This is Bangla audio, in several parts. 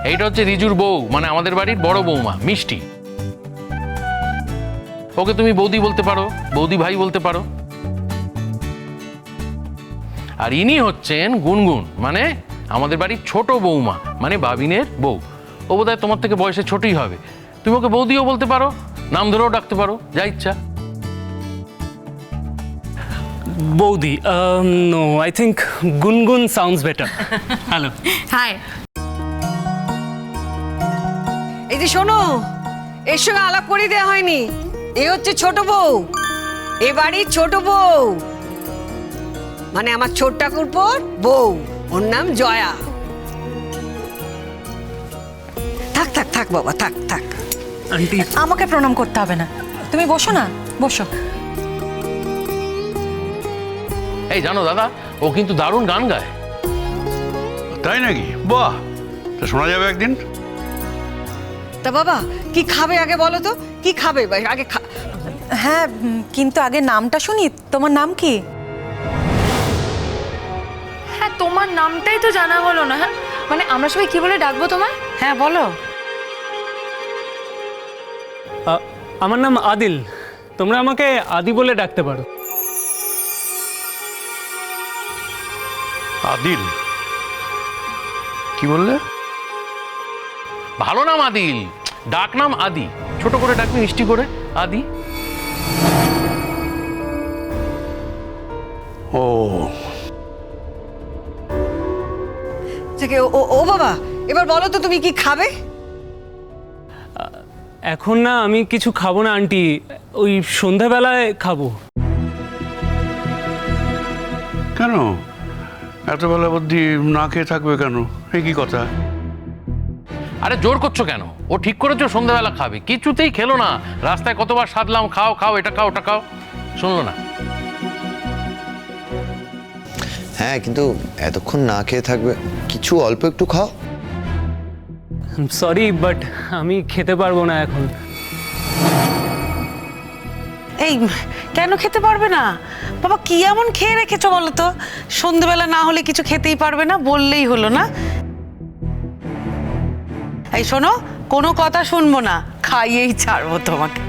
এইটা হচ্ছে রিজুর বউ, মানে আমাদের বাড়ির বড় বৌমা মিষ্টি। ওকে তুমি বৌদি বলতে পারো, বৌদি ভাই বলতে পারো। আর ইনি হচ্ছেন গুনগুন, মানে আমাদের বাড়ির ছোট বৌমা, মানে বাবিনের বউ। ও বোধহয় তোমার থেকে বয়সে ছোটই হবে। তুমি ওকে বৌদিও বলতে পারো, নাম ধরেও ডাকতে পারো, যা ইচ্ছা। বৌদি, নো, আই থিঙ্ক গুনগুন সাউন্ডস বেটার। হ্যালো। হাই। এই যে শোনো, এর সঙ্গে আলাপ করে দেওয়া হয়নি। এ হচ্ছে ছোট বউ, এ বাড়ির ছোট বউ, মানে আমার ছোট ঠাকুরপোর বউ। ওর নাম জয়া। থাক থাক থাক বাবা, থাক থাক। আন্টি, আমাকে প্রণাম করতে হবে না, তুমি বসো না, বসো। এই জানো দাদা, ও কিন্তু দারুণ গান গায়। তাই নাকি? বাহ, তা শোনা যাবে একদিন। তা বাবা কি খাবে আগে বলো তো, কি খাবে আগে? হ্যাঁ, কিন্তু আগে নামটা শুনি। তোমার নাম কি? হ্যাঁ, তোমার নামটাই তো জানা হলো না। হ্যাঁ, মানে আমরা সবাই কি বলে ডাকবো তোমায়? হ্যাঁ বলো। আমার নাম আদিল, তোমরা আমাকে আদি বলে ডাকতে পারো। আদিল? কি বললে? ভালো নাম আদিল, ডাক নাম আদি। ছোট করে ডাকবি, মিষ্টি করে, আদি। ও ও বাবা, এবার বলো তো তুমি কি খাবে? এখন না, আমি কিছু খাবো না আন্টি, ওই সন্ধ্যাবেলায় খাবো। কেন এত বেলা অবধি না খেয়ে থাকবে কেন? এই কি কথা? আরে জোর করছো কেন? ও ঠিক করেছো সন্ধ্যাবেলা খাবে, কিছুতেই খেলো না। রাস্তায় কতবার সাধলাম, খাও খাও, এটা খাও ওটা খাও, শুনলো না। হ্যাঁ, কিন্তু এতক্ষণ না খেয়ে থাকবে, কিছু অল্প একটু খাও। সরি, বাট আমি খেতে পারবো না এখন। এই কেন খেতে পারবে না বাবা? কি এমন খেয়ে রেখেছো বলো তো? সন্ধ্যাবেলা না হলে কিছু খেতেই পারবে না, বললেই হলো না। এই শোনো, কোনো কথা শুনবো না, খাইয়েই ছাড়বো তোমাকে।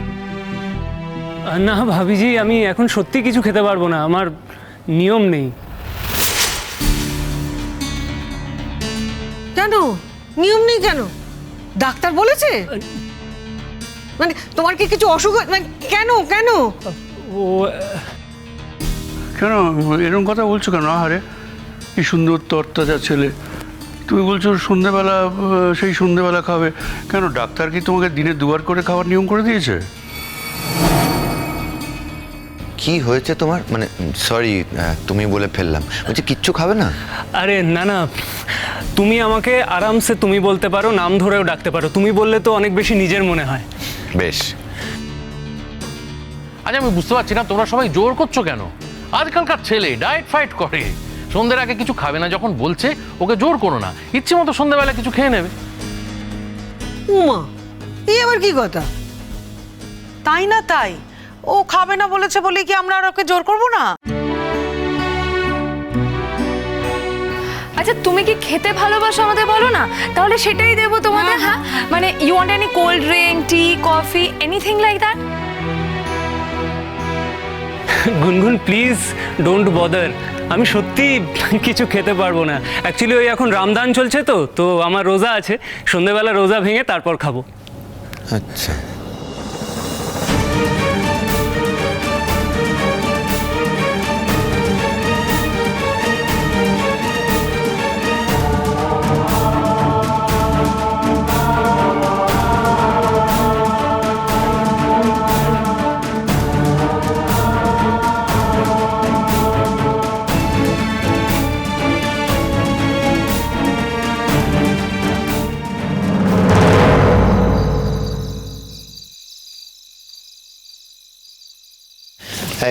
না ভাবিজি, আমি এখন সত্যি কিছু খেতে পারবো না, আমার নিয়ম নেই। কেন নিয়ম নেই? কেন ডাক্তার বলেছে? মানে তোমার কি কিছু অসুখ? মানে কেন কেন? ও কেন এরকম কথা বলছো কেন? আহারে কি সুন্দর তরতাজা ছেলে, তুমি বলছো সন্ধ্যেবেলা, সেই সন্ধ্যেবেলা খাবে কেন? ডাক্তার কি তোমাকে দিনে দুবার করে খাওয়ার নিয়ম করে দিয়েছে? কি হয়েছে তোমার? মানে সরি, তুমি বলে ফেললাম। বলছি কিচ্ছু খাবে না? আরে না না, তুমি আমাকে আরামসে তুমি বলতে পারো, নাম ধরেও ডাকতে পারো। তুমি বললে তো অনেক বেশি নিজের মনে হয়। বেশ। আচ্ছা আমি বুঝতে পারছি না তোমরা সবাই জোর করছো কেন? আজকালকার ছেলে ডায়েট ফাইট করে, সন্ধ্যের আগে কিছু খাবে না যখন বলছে, ওকে জোর করো না, ইচ্ছে মতো সন্ধ্যাবেলা কিছু খেয়ে নেবে। উমা, এই আবার কি কথা? তাই না তাই, ও খাবে না বলেছে বলে কি আমরা আর ওকে জোর করবো না? আচ্ছা, তুমি কি খেতে ভালোবাসো আমাদের বলো না, তাহলে সেটাই দেবো তোমাদের। হ্যাঁ, মানে you want any cold drink, tea, coffee, anything like that? Gungun please don't bother, আমি সত্যি কিছু খেতে পারবো না। অ্যাকচুয়ালি ওই এখন রামদান চলছে, তো আমার রোজা আছে, সন্ধ্যেবেলা রোজা ভেঙে তারপর খাবো। আচ্ছা,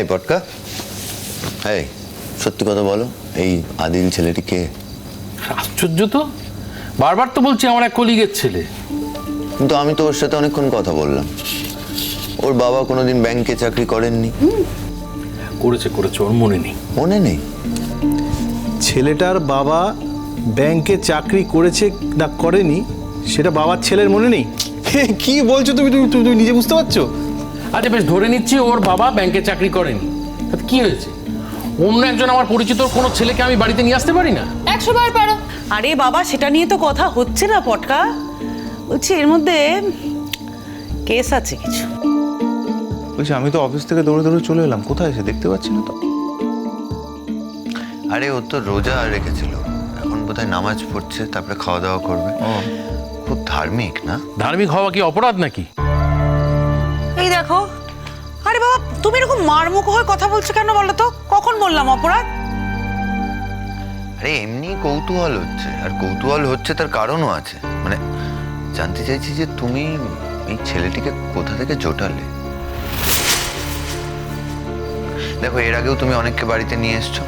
এই পটকা, এই সত্যি কথা বলো, এই আদিল ছেলেটি কে? আশ্চর্য তো, বারবার তো বলছি আমার এক কলিগের ছেলে। কিন্তু আমি তো ওর সাথে অনেকক্ষণ কথা বললাম। ওর বাবা কোনোদিন ব্যাংকে চাকরি করেননি। করেছে করেছে, ওর মনে নেই। মনে নেই? ছেলেটার বাবা ব্যাংকে চাকরি করেছে না করেনি সেটা বাবার ছেলের মনে নেই? কি বলছো তুমি তুমি তুমি তুমি নিজে বুঝতে পারছো? আচ্ছা বেশ, ধরে নিচ্ছি ওর বাবা ব্যাংকে চাকরি করেনি, তাতে কি হয়েছে? অন্য একজন আমার পরিচিত কোনো ছেলেকে আমি বাড়িতে নিয়ে আসতে পারি না? 100 বার পারো। আরে বাবা, সেটা নিয়ে তো কথা হচ্ছে না পটকা। বলছি এর মধ্যে কেস আছে কিছু। বলছি আমি তো অফিস থেকে দৌড়ে দৌড়ে চলে এলাম, কোথায় এসে দেখতে পাচ্ছি না তো। আরে ও তো রোজা রেখেছিল, এখন বোধহয় নামাজ পড়ছে, তারপরে খাওয়া দাওয়া করবে। খুব ধার্মিক না? ধার্মিক হওয়া কি অপরাধ নাকি? এই দেখো, আরে বাবা তুমি এরকম মারমুখ হয়ে কথা বলছো কেন বলো তো? কখন বললাম অপরাধ? আরে এমনি কৌতূহল হচ্ছে, আর কৌতূহল হচ্ছে তার কারণও আছে। মানে জানতে চাইছি যে তুমি এই ছেলেটিকে কোথা থেকে জোটালে। দেখো এর আগেও তুমি অনেককে বাড়িতে নিয়ে এসছো,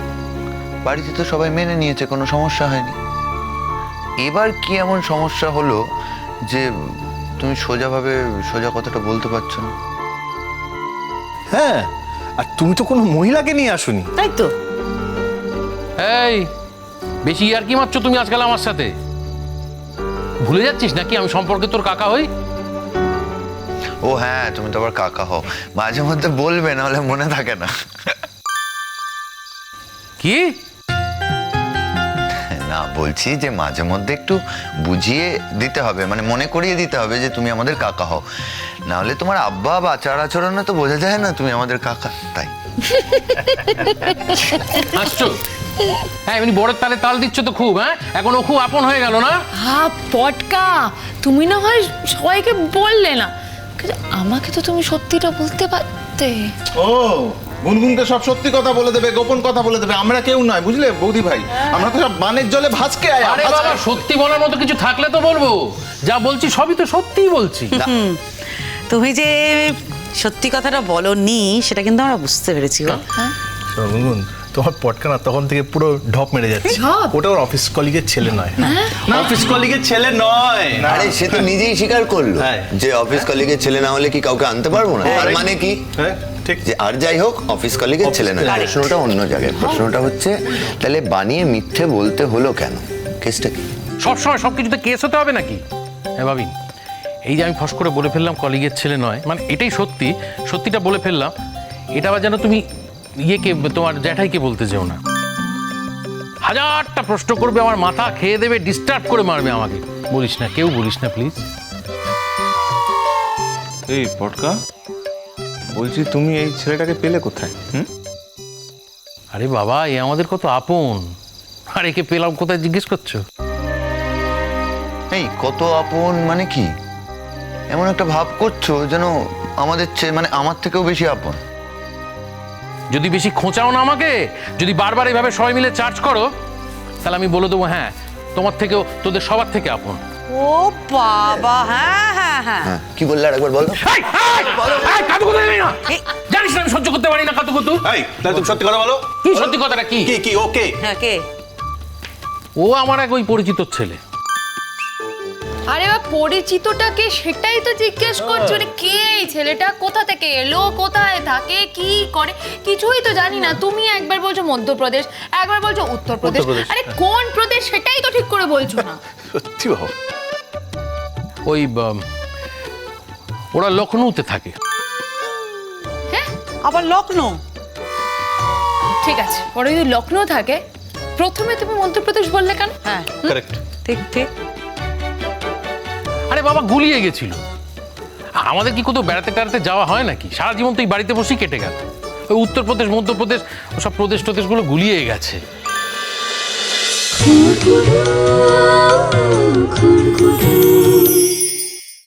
বাড়িতে তো সবাই মেনে নিয়েছে, কোনো সমস্যা হয়নি। এবার কি এমন সমস্যা হলো যে তুমি সোজা কথাটা বলতে পারছো না? হ্যাঁ, আর তুমি তো কোনো মহিলাকে নিয়ে আসোনি। তাই তো। এই বেশি আর কি মারছো তুমি আজকাল আমার সাথে? ভুলে যাচ্ছিস নাকি আমি সম্পর্কে তোর কাকা হই? ও হ্যাঁ, তুমি তো আবার কাকা হও, মাঝে মধ্যে বলবে, নাহলে মনে থাকে না। কি না, বলছি যে মাঝে মধ্যে একটু বুঝিয়ে দিতে হবে, মানে মনে করিয়ে দিতে হবে যে তুমি আমাদের কাকা হও, নাহলে তোমার আব্বা বা আচার আচরণে তো বোঝা যায় না তুমি আমাদের কাকা। তাই আসছো? হ্যাঁ, এমনি বড়ের তালে তাল দিচ্ছ তো খুব। হ্যাঁ, এখন ও খুব আপন হয়ে গেল না? হ্যাঁ পটকা, তুমি না হয় সবাইকে বললে না, কিন্তু আমাকে তো তুমি সত্যিটা বলতে পারতে। ও, গুনগুনকে সব সত্যি কথা বলে দেবে, গোপন কথা বলে দেবে, আমরা কেউ নয়, বুঝলে বৌদি ভাই? আমরা তো সব বানের জলে ভাসকে আয়া। আরে বাবা, সত্যি বলার মতো কিছু থাকলে তো বলবো, যা বলছি সবই তো সত্যিই বলছি। তুমি যে সত্যি কথাটা বলোনি সেটা কিন্তু আমরা বুঝতে পেরেছি গো। গুনগুন, তোমার পটকা না তখন থেকে পুরো ঢপ মেরে যাচ্ছে। ওটা ওর অফিস কলিগের ছেলে নয়, অফিস কলিগের ছেলে নয়। আরে সে তো নিজেই স্বীকার করলো হ্যাঁ। যে অফিস কলিগের ছেলে না হলে কি কাউকে আনতে পারবো না। তার মানে কি? হ্যাঁ, ঠিক। যে আর যাই হোক, অফিস কলিগের ছেলে না। প্রশ্নটা অন্য জায়গায়। প্রশ্নটা হচ্ছে তাহলে বানিয়ে মিথ্যে বলতে হলো কেন? কেসটা কি? সবসময় সবকিছুতে কেস হতে হবে নাকি? হ্যাঁ ভাবিন, এই যে আমি ফস করে বলে ফেললাম কলিগের ছেলে নয়, মানে এটাই সত্যি, সত্যিটা বলে ফেললাম, এটা আবার যেন তুমি ইয়েকে, তোমার জ্যাঠাইকে বলতে যেও না। হাজারটা প্রশ্ন করবে, আমার মাথা খেয়ে দেবে, ডিস্টার্ব করে মারবে আমাকে। বলিস না, কেউ বলিস না প্লিজ। এই পটকা, বলছি তুমি এই ছেলেটাকে পেলে কোথায়? আরে বাবা, এ আমাদের কত আপন, আর একে পেলাম কোথায় জিজ্ঞেস করছো? এই কত আপন মানে কি? এমন একটা ভাব করছো যেন আমাদের মানে আমার থেকেও বেশি আপন। যদি বেশি খোঁচাও না আমাকে, যদি বারবার এইভাবে সবাই মিলে চার্জ করো, তাহলে আমি বলে দেবো হ্যাঁ তোমার থেকেও, তোদের সবার থেকে আপন। ও বাবা, হ্যাঁ হ্যাঁ হ্যাঁ। হ্যাঁ, কি বললে আরেকবার বলো। কাতুকুতু দিবি না। জানিস না আমি সহ্য করতে পারি না কাতুকুতু। এই, তাহলে তুমি সত্যি কথা বলো। কি সত্যি কথাটা? কি কি কি ওকে? হ্যাঁ, কে? ও আমার এক ওই পরিচিত ছেলে। আরে বা পরিচিতটাকে সেটাই তো জিজ্ঞেস করছো, রে কে এই ছেলেটা, কোথা থেকে এলো, কোথায় থাকে, কি করে, কিছুই তো জানি না। তুমি একবার বলছো মধ্যপ্রদেশ, একবার বলছো উত্তরপ্রদেশ, আরে কোন প্রদেশ সেটাই তো ঠিক করে বলছো না। সত্যি বাবা? ওই ওরা লখনৌতে থাকে। আবার লখনৌ? ঠিক আছে, ওরা যদি লখনৌ থাকে, প্রথমে তুমি মধ্যপ্রদেশ বললে কেন? হ্যাঁ, কারেক্ট। ঠিক ঠিক। আরে বাবা, গুলিয়ে গেছিল। আমাদের কি কোথাও বেড়াতে টেড়াতে যাওয়া হয় নাকি? সারা জীবন তো এই বাড়িতে বসেই কেটে গেল। ওই উত্তরপ্রদেশ, মধ্যপ্রদেশ, ওসব প্রদেশ টদেশগুলো গুলিয়ে গেছে।